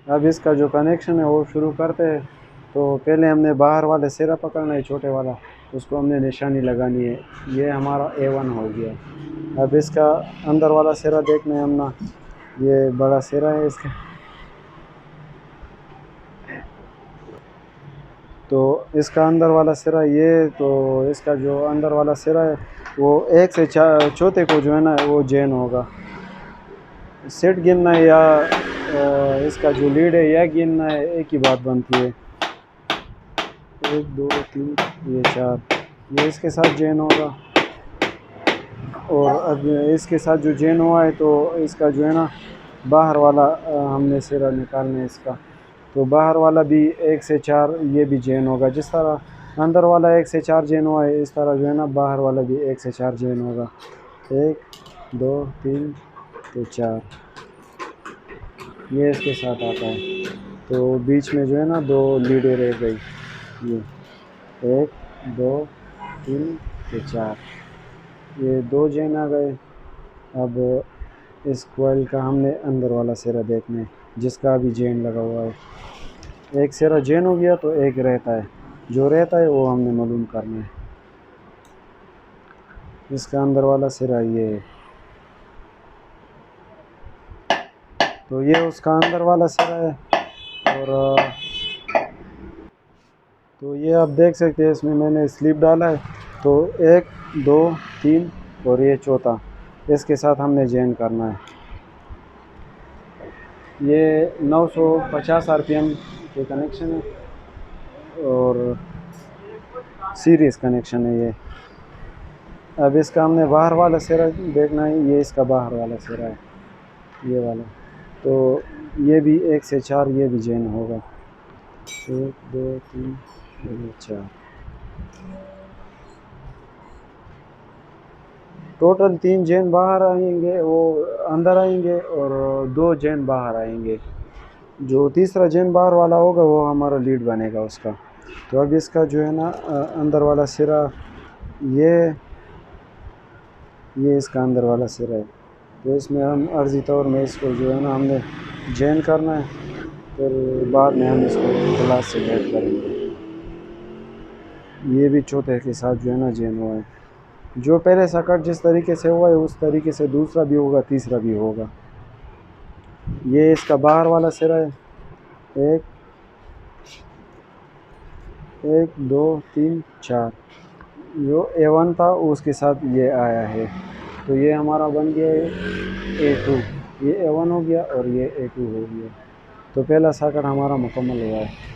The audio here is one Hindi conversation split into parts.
अब इसका जो कनेक्शन है वो शुरू करते हैं। तो पहले हमने बाहर वाले सिरा पकड़ना है, छोटे वाला, उसको हमने निशानी लगानी है। ये हमारा A1 हो गया। अब इसका अंदर वाला सिरा देखना है हमने, ये बड़ा सिरा है इसका। तो इसका अंदर वाला सिरा ये, तो इसका जो अंदर वाला सिरा है वो 1 से 4 चौथे को जो है ना वो जैन होगा। सेट गिनना है या इसका जो लीड है यह गिनना है, एक ही बात बनती है। 1 2 3 ये 4, ये इसके साथ जैन होगा। और अब इसके साथ जो जैन हुआ है तो इसका जो है ना बाहर वाला हमने सिरा निकालना है इसका। तो बाहर वाला भी 1 से 4 ये भी जैन होगा। जिस तरह अंदर वाला 1 से 4 जैन हुआ है, इस तरह जो है ना बाहर वाला भी 1 से 4 जैन होगा। 1 2 3 तो 4, ये इसके साथ आता है। तो बीच में जो है ना 2 लीडें रह गई, ये 1 2 3 तो 4, ये 2 जैन आ गए। अब इस कोयल का हमने अंदर वाला सिरा देखना है जिसका अभी जैन लगा हुआ है। एक सिरा जैन हो गया तो एक रहता है, जो रहता है वो हमने मालूम करना है। इसका अंदर वाला सिरा ये है, तो ये उसका अंदर वाला सिरा है। और तो ये आप देख सकते हैं इसमें मैंने स्लिप डाला है। तो 1 2 3 और ये चौथा, इसके साथ हमने जॉइन करना है। ये 950 RPM के कनेक्शन है और सीरीज कनेक्शन है ये। अब इसका हमने बाहर वाला सिरा देखना है, ये इसका बाहर वाला सिरा है, ये वाला। तो ये भी 1 से 4 ये भी जॉइन होगा। 1 2 3 4, टोटल 3 जैन बाहर आएंगे, वो अंदर आएंगे और 2 जैन बाहर आएंगे। जो तीसरा जैन बाहर वाला होगा वो हमारा लीड बनेगा उसका। तो अब इसका जो है ना अंदर वाला सिरा ये इसका अंदर वाला सिरा है। तो इसमें हम अर्जी तौर में इसको जो है ना हमने जैन करना है, फिर बाद में हम इसको क्लास से बैठ करेंगे। ये भी चौथे के साथ जो है ना जैन हुआ है। जो पहले सकट जिस तरीके से हुआ है उस तरीके से दूसरा भी होगा, तीसरा भी होगा। ये इसका बाहर वाला सिरा है। 1 2 3 4, जो A1 था उसके साथ ये आया है। तो ये हमारा बन गया है A2, ये A1 हो गया और ये A2 हो गया। तो पहला सकट हमारा मुकम्मल हुआ है।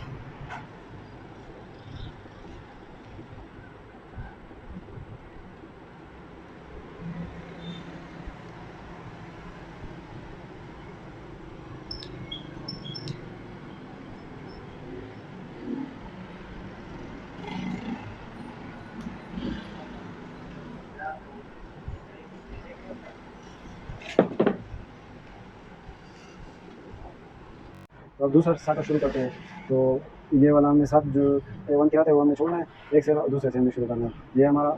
तो अब दूसरा सकट शुरू करते हैं। तो ये वाला हमने साथ जो A1 किया था वो हमें छोड़ना है, एक से दूसरे से हमें शुरू करना है। ये हमारा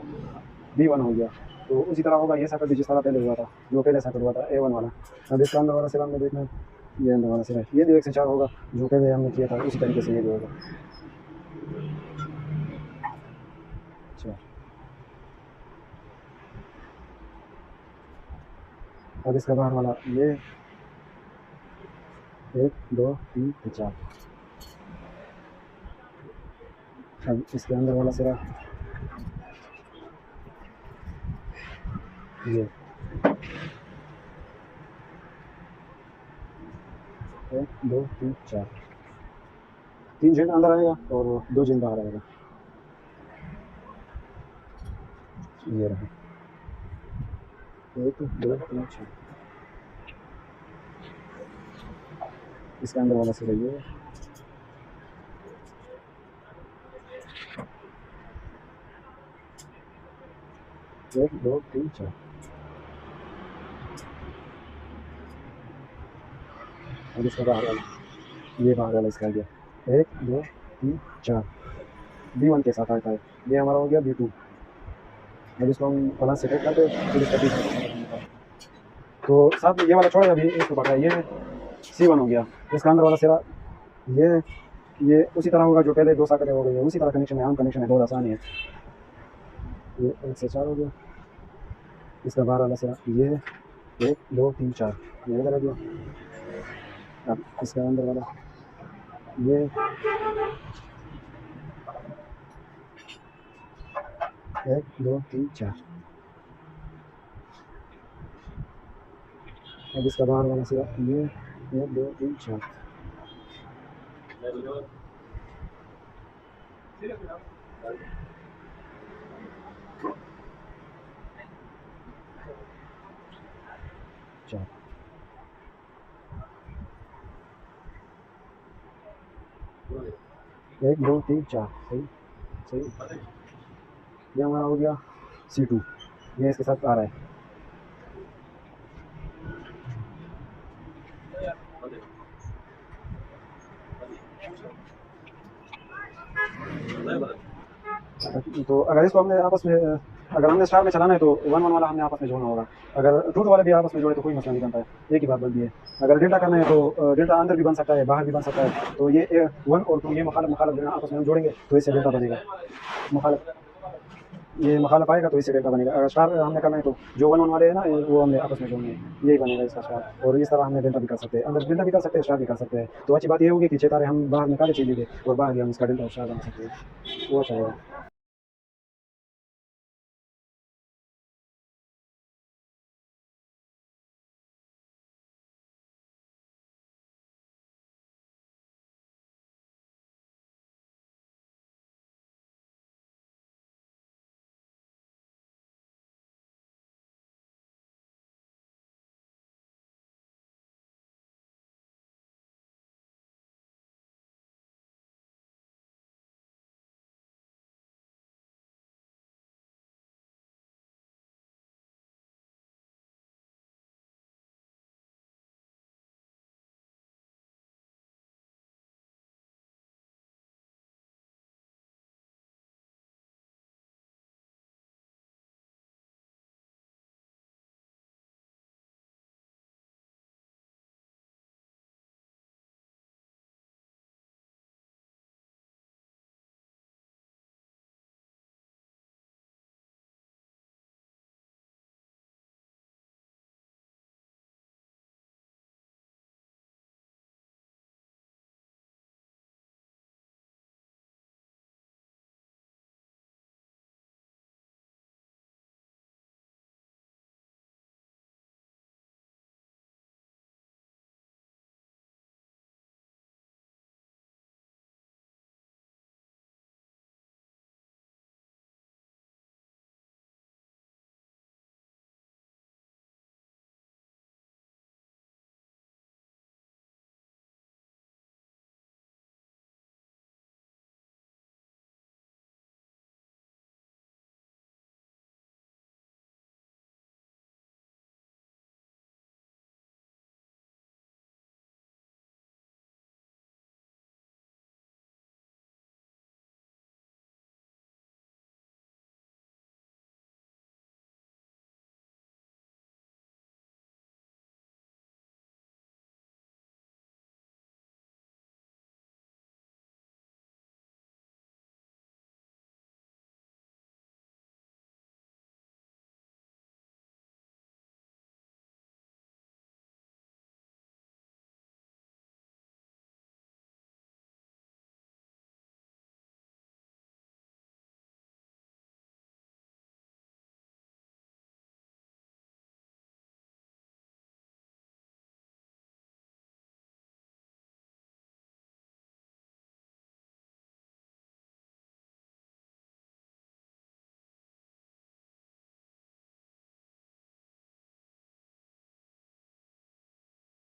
B1 हो गया। तो उसी तरह होगा ये सकट भी जिस तरह पहले हुआ था, जो पहले सकट हुआ था A1 वाला। अब इसका अंदर वाला सिरा हमने देखना है, ये अंदर वाला सिरा है। ये भी 1 से 4 होगा, जो पहले हमने किया था उसी तरीके से ये भी होगा। अच्छा, अब इसका बाहर वाला ये 1 2 3 4। अब इसके अंदर वाला सिरा ये 1 2 3 4, 3 जन अंदर आएगा और 2 जन बाहर आएगा। ये रहा 1 2 3 4। इसके अंदर वाला सिरा ये 1 2 3 4। और इसका बाहर वाला ये बाहर वाला इसका गया 1 2 3 4, B1 के साथ आता है। ये हमारा हो गया B2। अब इसको हम प्लस से करते हैं, फिर इसका B। तो साथ में ये वाला छोड़े, अभी इसको पकड़ा ये है। C1 हो गया। इसका अंदर वाला सिरा ये उसी तरह होगा जो पहले 2 साकरें हो गई है, उसी तरह कनेक्शन है, आम कनेक्शन है, बहुत आसान है। ये 1 से 4 हो गया। इसका बाहर वाला सिरा ये 1 2 3 4 ये इधर आ गया। अब इसका अंदर वाला ये 1 2 3 4। अब इसका बाहर वाला सिरा ये 1 2 3 4। चार 1 2 3 4 सही सही। ये हमारा हो गया C2, ये इसके साथ आ रहा है। तो अगर इसको हमने आपस में अगर हमने स्टार में चलाना है तो 1 1 वाला हमने आपस में जोड़ना होगा। अगर ट्रूथ वाले भी आपस में जोड़े तो कोई मसला नहीं बनता है, एक ही बात बनती है। अगर डेल्टा करना है तो डेल्टा अंदर भी बन सकता है, बाहर भी बन सकता है। तो ये 1 और 2 ये मुखालिफ जो है आपस में हम जोड़ेंगे तो इससे डेल्टा बनेगा। मुखालिफ ये मुखालिफ आएगा तो इससे डेल्टा बनेगा। अगर स्टार हमने करना है तो जो 1 1 वाले हैं ना वो हमने आपस में जोड़ने हैं, यही बनेगा इसका स्टार। और इस तरह हमने डेल्टा भी कर सकते हैं, अंदर डेल्टा भी कर सकते हैं, स्टार भी कर सकते हैं। तो अच्छी बात ये होगी कि 6 तारे हम बाहर निकाले चीजें और बाहर भी हम इसका डेल्टा और स्टार बना सकते हैं, वो अच्छा रहेगा।